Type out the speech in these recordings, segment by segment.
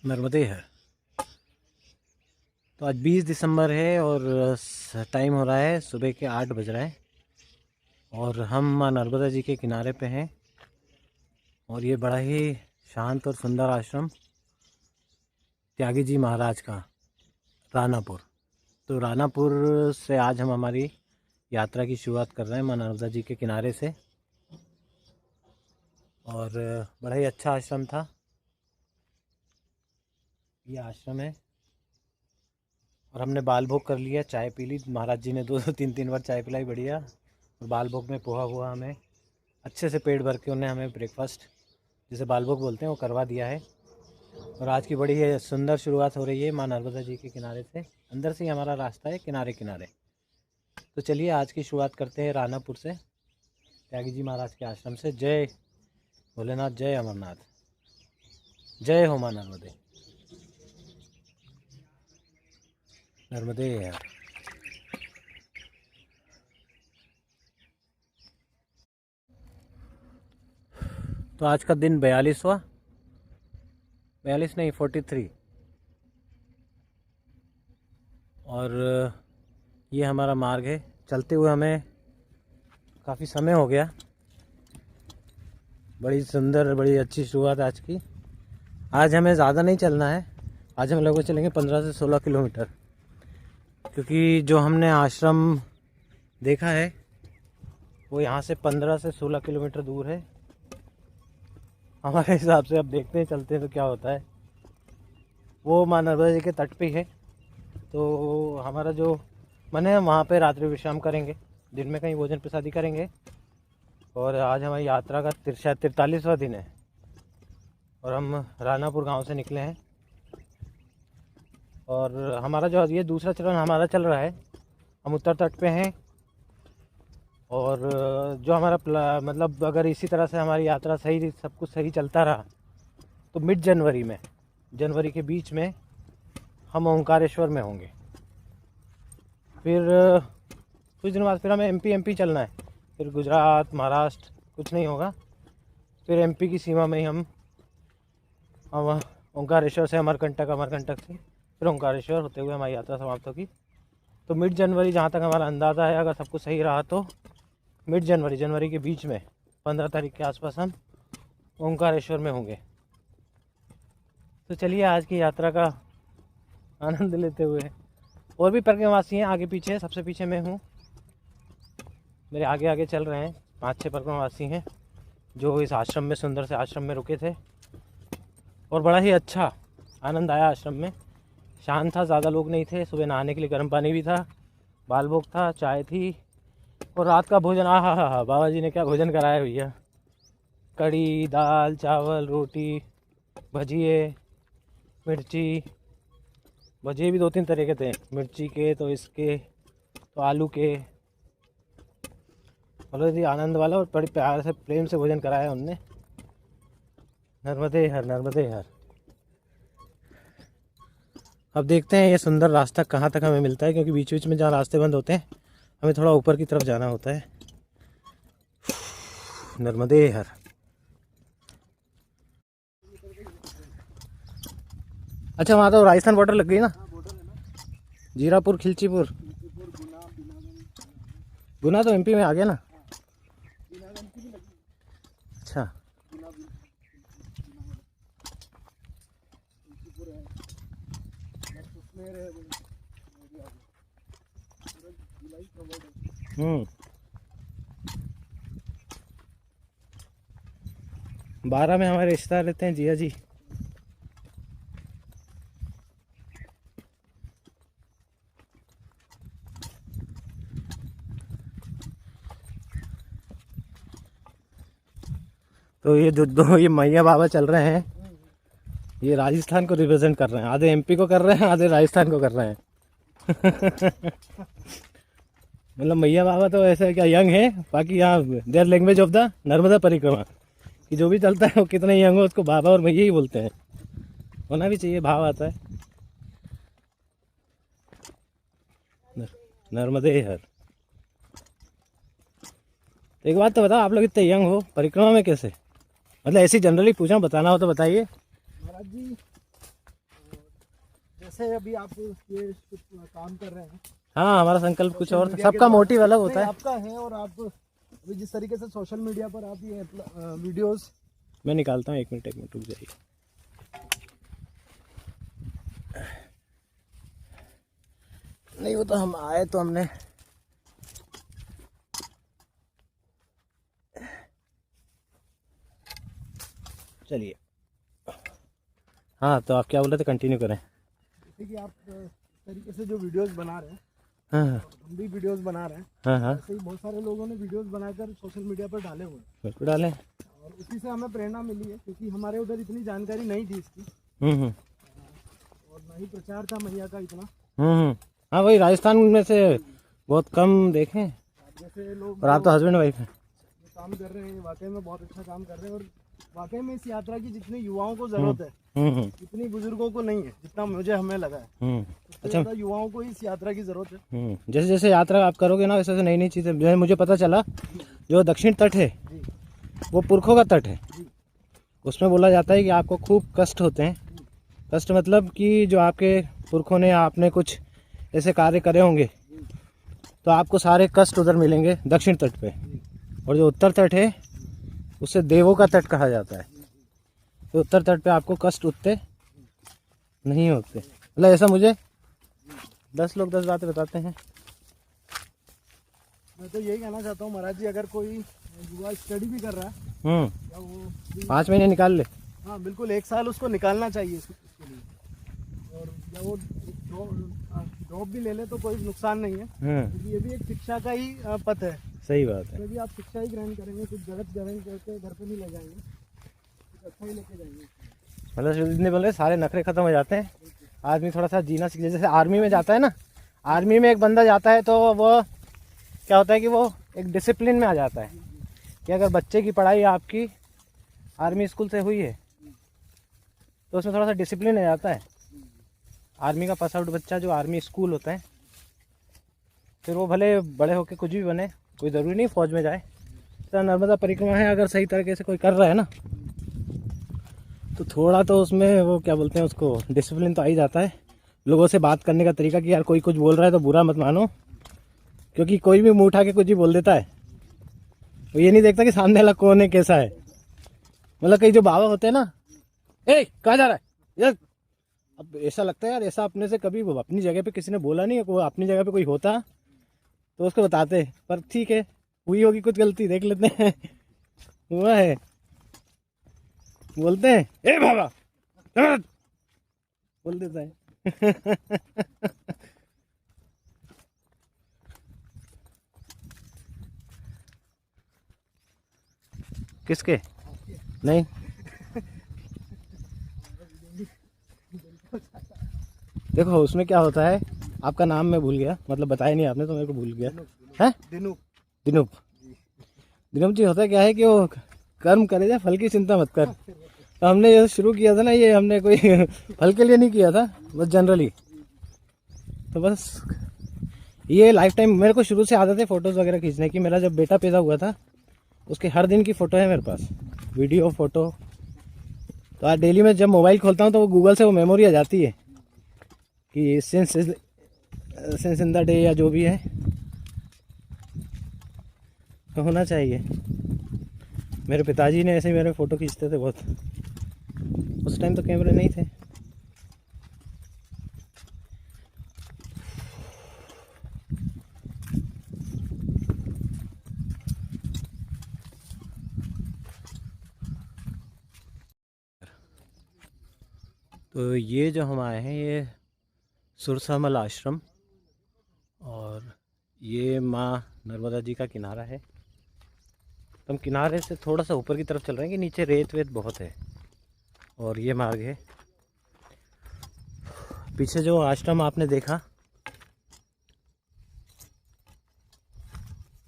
नर्मदे है। तो आज 20 दिसंबर है और टाइम हो रहा है सुबह के 8 बज रहा है और हम माँ नर्मदा जी के किनारे पे हैं। और ये बड़ा ही शांत और सुंदर आश्रम त्यागी जी महाराज का रानापुर। तो रानापुर से आज हम हमारी यात्रा की शुरुआत कर रहे हैं माँ नर्मदा जी के किनारे से। और बड़ा ही अच्छा आश्रम था। ये आश्रम है और हमने बाल भोग कर लिया, चाय पी ली। महाराज जी ने 2-3 बार चाय पिलाई बढ़िया। और बाल भोग में पोहा हुआ हमें अच्छे से पेट भर के उन्हें हमें ब्रेकफास्ट जिसे बाल भोग बोलते हैं वो करवा दिया है। और आज की बड़ी सुंदर शुरुआत हो रही है माँ नर्मदा जी के किनारे से। अंदर से ही हमारा रास्ता है किनारे किनारे। तो चलिए आज की शुरुआत करते हैं रानापुर से, त्यागी जी महाराज के आश्रम से। जय भोलेनाथ, जय अमरनाथ, जय हो माँ नर्मदे। नर्मदे है। तो आज का दिन 42 नहीं 43। और ये हमारा मार्ग है। चलते हुए हमें काफ़ी समय हो गया। बड़ी सुंदर बड़ी अच्छी शुरुआत आज की। आज हमें ज़्यादा नहीं चलना है। आज हम लोग चलेंगे 15 से 16 किलोमीटर, क्योंकि जो हमने आश्रम देखा है वो यहाँ से 15 से 16 किलोमीटर दूर है हमारे हिसाब से। अब देखते हैं चलते हैं तो क्या होता है। वो माँ नर्मदा जी के तट पे है। तो हमारा जो मन है वहाँ पे रात्रि विश्राम करेंगे, दिन में कहीं भोजन प्रसादी करेंगे। और आज हमारी यात्रा का 43वां दिन है और हम रानापुर गांव से निकले हैं। और हमारा जो ये दूसरा चरण हमारा चल रहा है, हम उत्तर तट पे हैं। और जो हमारा मतलब अगर इसी तरह से हमारी यात्रा सही सब कुछ सही चलता रहा तो मिड जनवरी के बीच में हम ओंकारेश्वर में होंगे। फिर कुछ दिनों बाद फिर हमें एमपी चलना है। फिर गुजरात महाराष्ट्र कुछ नहीं होगा। फिर एमपी की सीमा में ही हम ओंकारेश्वर से अमरकंटक से फिर ओंकारेश्वर होते हुए हमारी यात्रा समाप्त होगी। तो मिड जनवरी जहाँ तक हमारा अंदाज़ा है, अगर सब कुछ सही रहा तो मिड जनवरी के बीच में 15 तारीख के आसपास हम ओंकारेश्वर में होंगे। तो चलिए आज की यात्रा का आनंद लेते हुए। और भी परिक्रमावासी हैं आगे पीछे, सबसे पीछे मैं हूँ। मेरे आगे आगे चल रहे हैं 5-6 परिक्रमावासी हैं जो इस आश्रम में, सुंदर से आश्रम में रुके थे। और बड़ा ही अच्छा आनंद आया आश्रम में। शांत था, ज़्यादा लोग नहीं थे। सुबह नहाने के लिए गर्म पानी भी था, बाल भोग था, चाय थी। और रात का भोजन हा बाबा जी ने क्या भोजन कराया भैया। कड़ी, दाल, चावल, रोटी, भजिए, मिर्ची। भजिए भी 2-3 तरह के थे, मिर्ची के तो इसके तो आलू के। बहुत ही आनंद वाला और बड़ी प्यार से प्रेम से भोजन कराया उनने। नर्मदे हर, नर्मदे हर। अब देखते हैं ये सुंदर रास्ता कहाँ तक हमें मिलता है, क्योंकि बीच बीच में जहाँ रास्ते बंद होते हैं हमें थोड़ा ऊपर की तरफ जाना होता है। नर्मदे हर। अच्छा, वहाँ तो राजस्थान बॉर्डर लग गई ना। जीरापुर, खिलचीपुर, गुना तो एमपी में आ गया ना। अच्छा, हम्म। 12 में हमारे रिश्तेदार रहते हैं, जिया जी। तो ये जो ये मैया बाबा चल रहे हैं, ये राजस्थान को रिप्रेजेंट कर रहे हैं। आधे एमपी को कर रहे हैं, आधे राजस्थान को कर रहे हैं। मतलब मैया बाबा तो ऐसा क्या यंग है, बाकी यहाँ their language of the Narmada परिक्रमा कि जो भी चलता है वो कितने यंग हो उसको बाबा और मैया ही बोलते हैं। होना भी चाहिए, भाव आता है। नर्मदे हर। एक बात तो बताओ, आप लोग इतने यंग हो, परिक्रमा में कैसे? मतलब ऐसी जनरली पूछा, बताना हो तो बताइए। महाराज जी जैसे अभी आप ये कुछ काम कर रहे हैं, हाँ, हमारा संकल्प कुछ और था, मीडिया के सबका द्वारा- मोटिव अलग होता नहीं, है। आपका है, और आप अभी जिस तरीके से सोशल मीडिया पर आप ये वीडियोस, मैं निकालता हूँ, एक मिनट रुक जाइए। नहीं, वो तो हम आए तो हमने चलिए। हाँ, तो आप क्या बोल रहे थे, कंटिन्यू करें। जैसे कि आप इस तरीके से जो वीडियोस बना रहे हैं, हाँ हाँ हम भी वीडियोस बना रहे हैं, हाँ हाँ, ऐसे ही बहुत सारे लोगों ने वीडियोस बनाकर सोशल मीडिया पर डाले हुए हैं, बिल्कुल डालें। और उसी से हमें प्रेरणा मिली है, क्योंकि हमारे उधर इतनी जानकारी नहीं थी इसकी, हम्म। और ना ही प्रचार था मैया का इतना। हाँ, वही राजस्थान में से बहुत कम देखें। जैसे लोग और आप तो हस्बैंड वाइफ हैं। जो काम कर रहे हैं, वाकई में बहुत अच्छा काम कर रहे हैं, और वाकई में इस यात्रा की जितनी युवाओं को जरूरत है, इतनी बुजुर्गों को नहीं है जितना हमें लगा है। अच्छा। ज्यादा युवाओं को इस यात्रा की जरूरत है। जैसे जैसे यात्रा आप करोगे ना, वैसे वैसे नई नई चीज़ें, जैसे मुझे पता चला, जो दक्षिण तट है जी वो पुरखों का तट है। जी उसमें बोला जाता है कि आपको खूब कष्ट होते हैं। कष्ट मतलब कि जो आपके पुरखों ने, आपने कुछ ऐसे कार्य करे होंगे, तो आपको सारे कष्ट उधर मिलेंगे दक्षिण तट पे। और जो उत्तर तट है उसे देवों का तट कहा जाता है। तो उत्तर तट पे आपको कष्ट उतने नहीं होते। मतलब ऐसा मुझे 10 लोग 10 बातें बताते हैं। मैं तो यही कहना चाहता हूँ महाराज जी, अगर कोई युवा स्टडी भी कर रहा है, या वो 5 महीने निकाल ले। हाँ बिल्कुल, 1 साल उसको निकालना चाहिए इसके लिए, और या वो जॉब भी ले ले तो कोई नुकसान नहीं है, क्योंकि ये भी एक शिक्षा का ही पथ है। सही बात है। इसमें भी आप शिक्षा ही ग्रहण करेंगे, कुछ गलत ग्रहण करके घर पे नहीं ले जाएंगे, कुछ अच्छा ही लेके जाएंगे। मतलब जितने बोले सारे नखरे खत्म हो जाते हैं, आदमी थोड़ा सा जीना सीख। जैसे आर्मी में जाता है ना, आर्मी में एक बंदा जाता है तो वो क्या होता है कि वो एक डिसिप्लिन में आ जाता है कि अगर बच्चे की पढ़ाई आपकी आर्मी स्कूल से हुई है तो उसमें थोड़ा सा डिसिप्लिन आ जाता है। आर्मी का पास आउट बच्चा जो आर्मी स्कूल होता है, फिर वो भले बड़े होके कुछ भी बने, कोई ज़रूरी नहीं फौज में जाए। तो नर्मदा परिक्रमा है, अगर सही तरीके से कोई कर रहा है ना, तो थोड़ा तो उसमें वो क्या बोलते हैं उसको, डिसिप्लिन तो आ ही जाता है। लोगों से बात करने का तरीका कि यार कोई कुछ बोल रहा है तो बुरा मत मानो, क्योंकि कोई भी मुँह उठा के कुछ भी बोल देता है। वो ये नहीं देखता कि सामने वाला कौन है, कैसा है। मतलब कई जो बाबा होते हैं ना, ए कहाँ जा रहा है यार, अब ऐसा लगता है यार, ऐसा अपने से कभी वो अपनी जगह पे किसी ने बोला नहीं है। वो अपनी जगह पे कोई होता तो उसको बताते, पर ठीक है, हुई होगी कुछ गलती, देख लेते हैं। हुआ है, बोलते हैं ए बाबा बोल देता है। किसके नहीं, देखो उसमें क्या होता है, आपका नाम मैं भूल गया, मतलब बताया नहीं आपने तो मेरे को भूल गया है। दिनूप जी होता क्या है कि वो कर्म करे जा, फल की चिंता मत कर। तो हमने ये शुरू किया था ना, ये हमने कोई फल के लिए नहीं किया था, बस जनरली। तो बस ये लाइफ टाइम मेरे को शुरू से आदत है फ़ोटोज़ वगैरह खींचने की। मेरा जब बेटा पैदा हुआ था उसके हर दिन की फ़ोटो है मेरे पास, वीडियो फ़ोटो। तो आज डेली में जब मोबाइल खोलता हूँ तो वो गूगल से वो मेमोरी आ जाती है कि सिंस इन द डे या जो भी है, तो होना चाहिए। मेरे पिताजी ने ऐसे ही मेरे फ़ोटो खींचते थे बहुत। उस टाइम तो कैमरे नहीं थे। तो ये जो हम आए हैं ये सुरसामल आश्रम, और ये माँ नर्मदा जी का किनारा है। तो हम किनारे से थोड़ा सा ऊपर की तरफ चल रहे हैं कि नीचे रेत वेत बहुत है। और ये मार्ग है, पीछे जो आश्रम आपने देखा,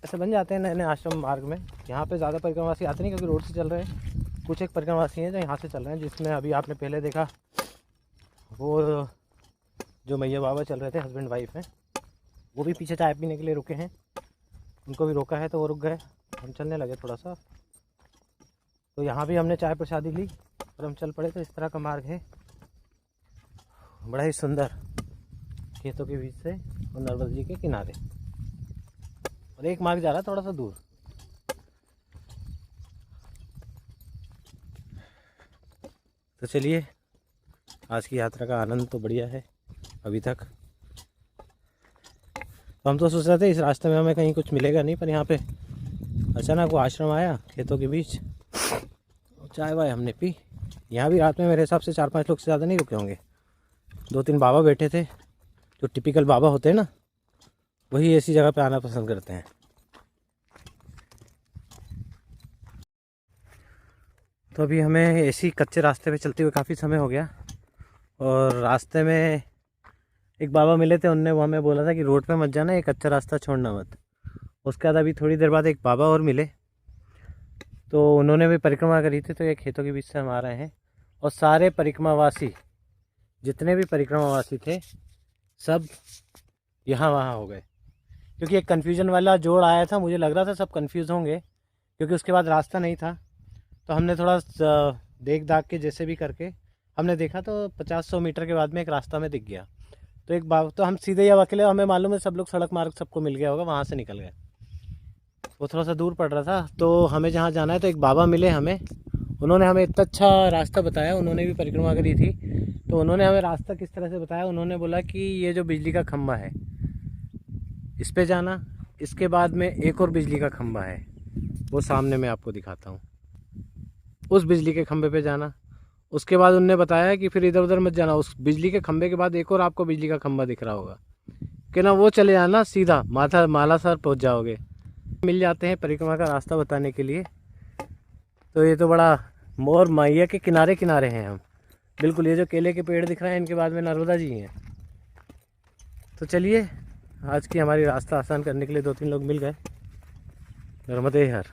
ऐसे बन जाते हैं नए नए आश्रम मार्ग में। यहाँ पे ज़्यादा परिक्रमावासी आते नहीं क्योंकि रोड से चल रहे हैं। कुछ एक परिक्रमावासी हैं जो यहाँ से चल रहे हैं, जिसमें अभी आपने पहले देखा वो जो मैया बाबा चल रहे थे, हस्बैंड वाइफ हैं, वो भी पीछे चाय पीने के लिए रुके हैं। उनको भी रोका है तो वो रुक गए, हम चलने लगे थोड़ा सा। तो यहाँ भी हमने चाय प्रसादी ली और हम चल पड़े। तो इस तरह का मार्ग है। बड़ा ही सुंदर खेतों के बीच से और नर्मदा जी के किनारे, और एक मार्ग जा रहा है थोड़ा सा दूर। तो चलिए, आज की यात्रा का आनंद तो बढ़िया है अभी तक। तो हम तो सोच रहे थे इस रास्ते में हमें कहीं कुछ मिलेगा नहीं, पर यहाँ पे अचानक वो आश्रम आया खेतों के बीच, चाय वाय हमने पी। यहाँ भी रात में मेरे हिसाब से 4-5 लोग से ज़्यादा नहीं रुके होंगे। 2-3 बाबा बैठे थे, जो टिपिकल बाबा होते हैं ना, वही ऐसी जगह पे आना पसंद करते हैं। तो अभी हमें ऐसी कच्चे रास्ते पे चलते हुए काफ़ी समय हो गया, और रास्ते में एक बाबा मिले थे, उनने वो हमें बोला था कि रोड पे मत जाना, ये कच्चा रास्ता छोड़ना मत। उसके बाद अभी थोड़ी देर बाद एक बाबा और मिले, तो उन्होंने भी परिक्रमा करी थी, तो ये खेतों के बीच से हम आ रहे हैं। और सारे परिक्रमावासी, जितने भी परिक्रमावासी थे, सब यहाँ वहाँ हो गए, क्योंकि एक कन्फ्यूजन वाला जोड़ आया था। मुझे लग रहा था सब कन्फ्यूज़ होंगे, क्योंकि उसके बाद रास्ता नहीं था। तो हमने थोड़ा देख दाख के जैसे भी करके हमने देखा, तो 50-100 मीटर के बाद में एक रास्ता में दिख गया। तो एक बाबा, तो हम सीधे या अकेले, हमें मालूम है सब लोग सड़क मार्ग सबको मिल गया होगा, वहाँ से निकल गए। वो थोड़ा सा दूर पड़ रहा था, तो हमें जहाँ जाना है, तो एक बाबा मिले हमें, उन्होंने हमें इतना अच्छा रास्ता बताया। उन्होंने भी परिक्रमा करी थी, तो उन्होंने हमें रास्ता किस तरह से बताया। उन्होंने बोला कि ये जो बिजली का खंभा है, इस पे जाना, इसके बाद में एक और बिजली का खंभा है, वो सामने मैं आपको दिखाता हूँ, उस बिजली के खंभे पे जाना। उसके बाद उनने बताया कि फिर इधर उधर मत जाना, उस बिजली के खंभे के बाद एक और आपको बिजली का खंभा दिख रहा होगा, कि ना वो चले जाना, सीधा मालासर पहुँच जाओगे। मिल जाते हैं परिक्रमा का रास्ता बताने के लिए। तो ये तो बड़ा मोर मैया के किनारे किनारे हैं हम, बिल्कुल। ये जो केले के पेड़ दिख रहे हैं, इनके बाद में नर्मदा जी हैं। तो चलिए, आज की हमारी रास्ता आसान करने के लिए 2-3 लोग मिल गए। नर्मदे हर,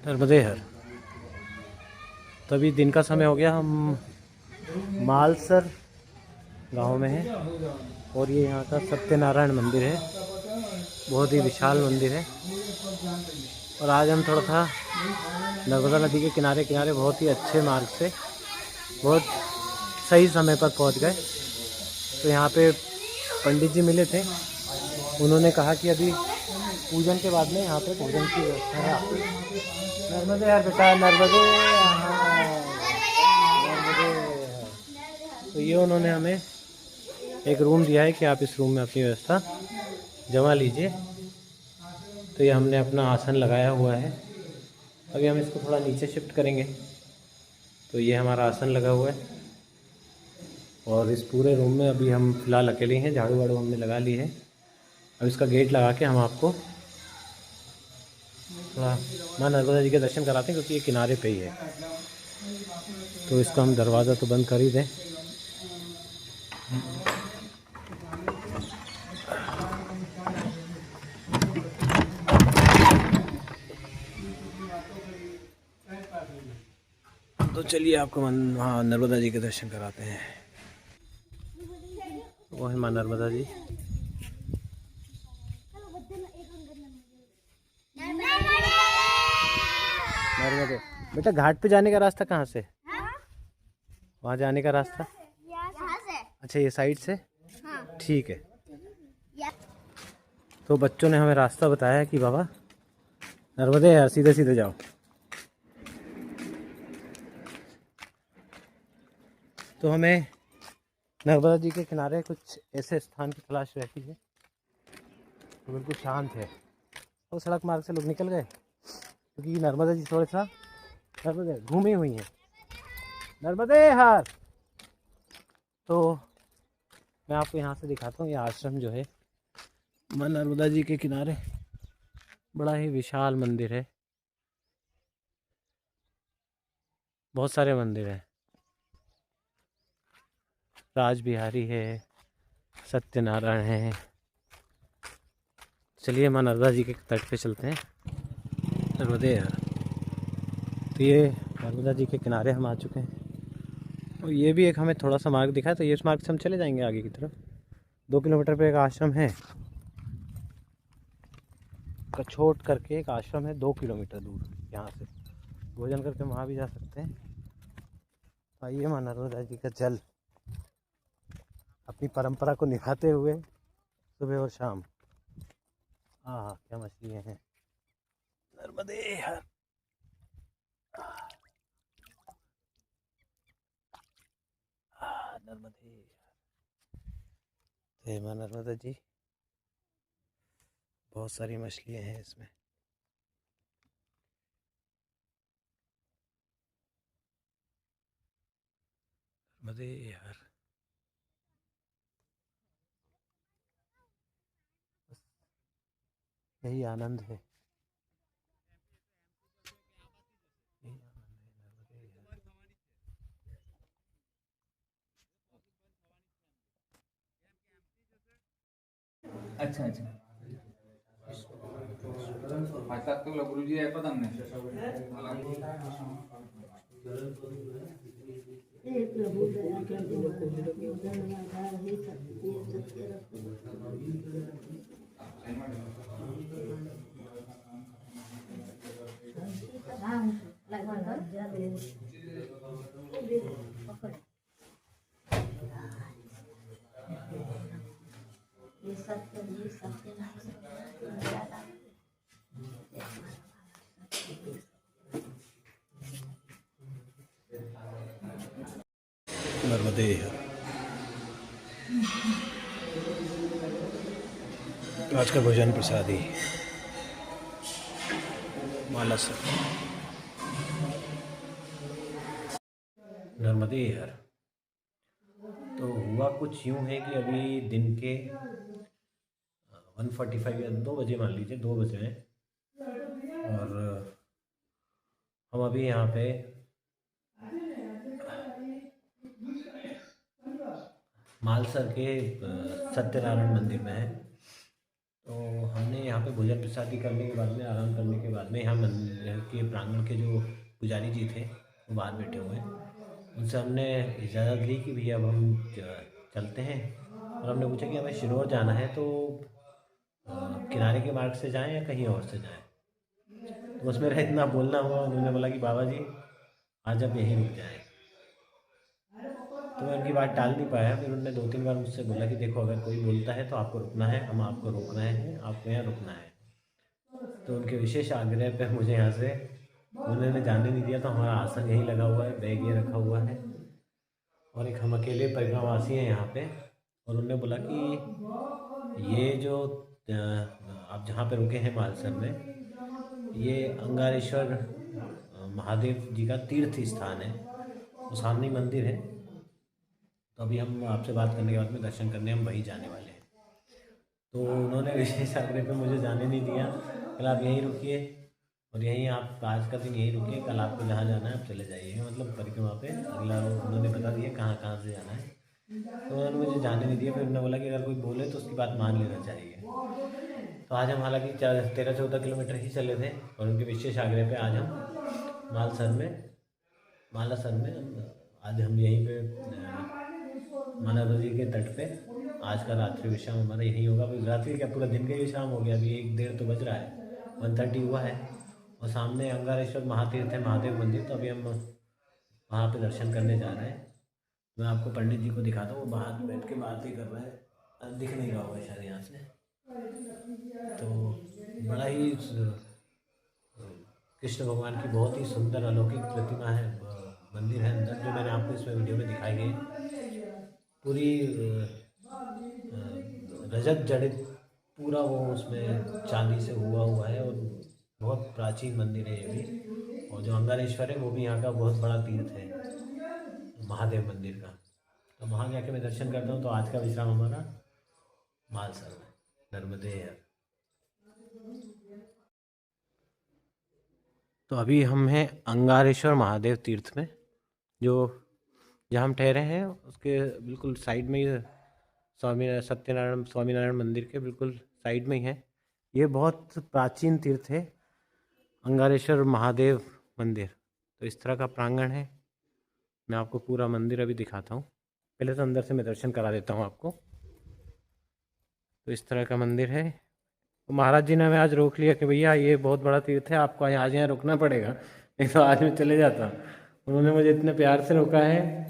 नर्मदे हर। तो अभी दिन का समय हो गया, हम मालसर गांव में हैं, और ये यहाँ का सत्यनारायण मंदिर है, बहुत ही विशाल मंदिर है। और आज हम थोड़ा सा नर्मदा नदी के किनारे किनारे बहुत ही अच्छे मार्ग से, बहुत सही समय पर पहुँच गए। तो यहाँ पे पंडित जी मिले थे, उन्होंने कहा कि अभी पूजन के बाद में यहाँ पे भोजन की व्यवस्था है आपको। नर्मदे यार बेटा, नर्मदे, तो ये उन्होंने हमें एक रूम दिया है कि आप इस रूम में अपनी व्यवस्था जमा लीजिए। तो ये हमने अपना आसन लगाया हुआ है, अभी हम इसको थोड़ा नीचे शिफ्ट करेंगे। तो ये हमारा आसन लगा हुआ है, और इस पूरे रूम में अभी हम फ़िलहाल अकेले हैं, झाड़ू वाड़ू हमने लगा ली है। अब इसका गेट लगा के हम आपको थोड़ा माँ नर्मदा जी के दर्शन कराते हैं, क्योंकि ये किनारे पे ही है। तो इसका हम दरवाज़ा तो बंद कर ही दें। तो चलिए आपको वहाँ नर्मदा जी के दर्शन कराते हैं। वो है माँ नर्मदा जी। नर्मदे बेटा, घाट पे जाने का रास्ता कहाँ से? वहाँ जाने का रास्ता अच्छा, ये साइड से, ठीक है। तो बच्चों ने हमें रास्ता बताया कि बाबा नर्मदे यार, सीधे सीधे जाओ। तो हमें नर्मदा जी के किनारे कुछ ऐसे स्थान की तलाश रहती है तो बिल्कुल शांत है। तो सड़क मार्ग से लोग निकल गए, क्योंकि नर्मदा जी थोड़ा सा नर्मदे घूमी हुई हैं, नर्मदे हार। तो मैं आपको यहाँ से दिखाता हूँ, ये आश्रम जो है माँ नर्मदा जी के किनारे, बड़ा ही विशाल मंदिर है, बहुत सारे मंदिर हैं। राजबिहारी है, सत्यनारायण है। चलिए माँ नर्मदा जी के तट पे चलते हैं, नर्मदे यार। तो ये नर्मदा जी के किनारे हम आ चुके हैं, और ये भी एक हमें थोड़ा सा मार्ग दिखा है, तो ये इस मार्ग से हम चले जाएंगे आगे की तरफ। 2 किलोमीटर पे एक आश्रम है, कछोट करके एक आश्रम है, 2 किलोमीटर दूर यहाँ से। भोजन करके वहाँ भी जा सकते हैं। आइए माँ नर्मदा जी का जल अपनी परंपरा को निभाते हुए सुबह और शाम। हाँ क्या मछलियाँ हैं, नर्मदे हर। नर्मदे जय मां नर्मदा जी। बहुत सारी मछलियाँ हैं इसमें। नर्मदे हर। यही आनंद है, यही आनंद है नर्मदे हर। अच्छा अच्छा आता तुला गुरुजी आहे पदम नाही नर्मदे हर। आज का भोजन प्रसादी माला से। नर्मदे हर। तो हुआ कुछ यूँ है कि अभी दिन के 1:45 या 2 बजे, मान लीजिए 2 बजे हैं, और हम अभी यहाँ पे मालसर के सत्यनारायण मंदिर में है। तो हमने यहाँ पे भोजन प्रसादी करने के बाद में, आराम करने के बाद में, यहाँ मंदिर के प्रांगण के जो पुजारी जी थे वो बाहर बैठे हुए हैं, उनसे हमने इजाज़त ली कि भैया अब हम चलते हैं। और हमने पूछा कि हमें शिनौर जाना है, तो किनारे के मार्ग से जाएं या कहीं और से जाएं। तो बस मेरा इतना बोलना हुआ, उन्होंने बोला कि बाबा जी आज आप यहीं रुक जाएं। तो मैं उनकी बात टाल नहीं पाया। फिर उन्होंने 2-3 बार मुझसे बोला कि देखो, अगर कोई बोलता है तो आपको रुकना है, हम आपको रोक रहे हैं, आपको यहाँ रुकना है। तो उनके विशेष आग्रह पर मुझे यहाँ से उन्होंने जाने नहीं दिया। तो हमारा आसन यहीं लगा हुआ है, बैग ये रखा हुआ है, और एक हम अकेले परिक्रमावासी हैं यहाँ पे। और उन्होंने बोला कि ये जो आप जहाँ पे रुके हैं मालसर में, ये अंगारेश्वर महादेव जी का तीर्थ स्थान है, तो सामने ही मंदिर है। तो अभी हम आपसे बात करने के बाद में दर्शन करने हम वहीं जाने वाले हैं। तो उन्होंने विशेष आग्रह पे मुझे जाने नहीं दिया। कल आप यहीं रुकिए, और यहीं आप आज का दिन यहीं रुकिए, कल आपको जहाँ जाना है आप चले जाइएगा, मतलब परिक्रमा पे अगला उन्होंने बता दिया कहाँ कहाँ से जाना है। तो उन्होंने मुझे जाने नहीं दिया। फिर उन्होंने बोला कि अगर कोई बोले तो उसकी बात मान लेना चाहिए। तो आज हम हालांकि 13-14 किलोमीटर ही चले थे, और उनके विशेष आग्रह पे आज हम मालासर में आज हम यहीं पे मानव नदी के तट पे आज का रात्रि विश्राम हमारा यहीं होगा। अभी रात्रि क्या, पूरा दिन का ही विश्राम हो गया। अभी 1-1:30 तो बज रहा है, 1:30 हुआ है, और सामने अंगारेश्वर महातीर्थ है, महादेव मंदिर। तो अभी हम वहाँ पे दर्शन करने जा रहे हैं। मैं आपको पंडित जी को दिखाता हूँ, वो बाहर बैठ के बात ही कर रहे हैं, दिख नहीं रहा होगा शायद यहाँ से। तो बड़ा ही कृष्ण भगवान की बहुत ही सुंदर अलौकिक प्रतिमा है, मंदिर है अंदर, जो मैंने आपको इसमें वीडियो में दिखाई है। पूरी रजत जड़ित पूरा वो उसमें चांदी से हुआ है, और बहुत प्राचीन मंदिर है ये भी। और जो अंगारेश्वर है वो भी यहाँ का बहुत बड़ा तीर्थ है, महादेव मंदिर का। तो वहाँ जाके मैं दर्शन करता हूँ। तो आज का विश्राम हमारा मालसर में, नर्मदे हर। तो अभी हम हैं अंगारेश्वर महादेव तीर्थ में, जो जहाँ हम ठहरे हैं उसके बिल्कुल साइड में ही स्वामीनारायण मंदिर के बिल्कुल साइड में ही है। ये बहुत प्राचीन तीर्थ है, अंगारेश्वर महादेव मंदिर। तो इस तरह का प्रांगण है। मैं आपको पूरा मंदिर अभी दिखाता हूँ। पहले तो अंदर से मैं दर्शन करा देता हूँ आपको। तो इस तरह का मंदिर है। तो महाराज जी ने हमें आज रोक लिया कि भैया ये बहुत बड़ा तीर्थ है, आपको आज यहाँ रुकना पड़ेगा, नहीं तो आज मैं चले जाता। उन्होंने मुझे इतने प्यार से रोका है,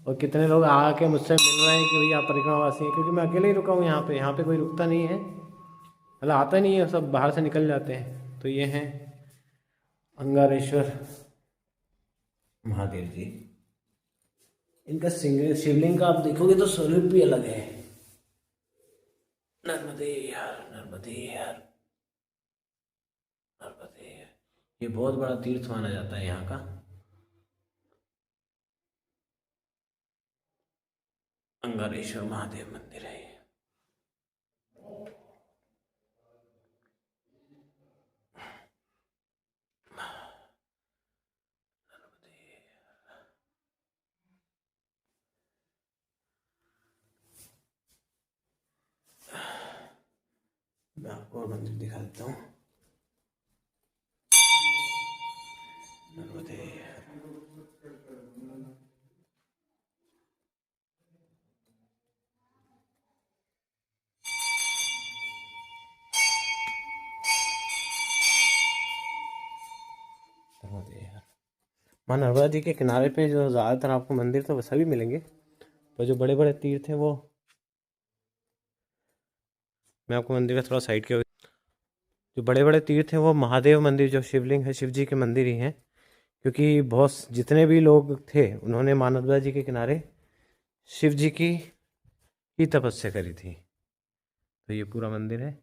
और कितने लोग आके मुझसे मिल रहे हैं कि भैया आप परिक्रमावासी हैं, क्योंकि मैं अकेले ही रुका हूँ यहाँ पे कोई रुकता नहीं है, मतलब आता नहीं है, सब बाहर से निकल जाते हैं। तो ये हैं अंगारेश्वर महादेव जी। इनका शिवलिंग का आप देखोगे तो स्वरूप भी अलग है। नर्मदे यार, नर्मदे यार, नर्मदे। ये बहुत बड़ा तीर्थ माना जाता है यहाँ का। अंगारेश्वर महादेव मंदिर है। मैं आपको और मंदिर दिखा देता हूँ। नर्मदे माँ नर्मदा जी के किनारे पे जो ज़्यादातर आपको मंदिर तो सभी मिलेंगे, पर जो बड़े बड़े तीर्थ हैं वो, मैं आपको मंदिर का थोड़ा साइड के, जो बड़े बड़े तीर्थ हैं वो महादेव मंदिर, जो शिवलिंग है शिव जी के मंदिर ही हैं। क्योंकि बहुत जितने भी लोग थे उन्होंने माँ नर्मदा जी के किनारे शिव जी की तपस्या करी थी। तो ये पूरा मंदिर है।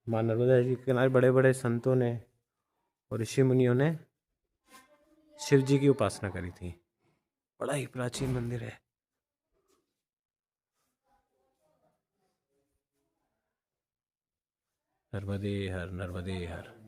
माँ नर्मदा जी के किनारे बड़े बड़े संतों ने और ऋषि मुनियों ने शिव जी की उपासना करी थी। बड़ा ही प्राचीन मंदिर है। नर्मदे हर, नर्मदे हर।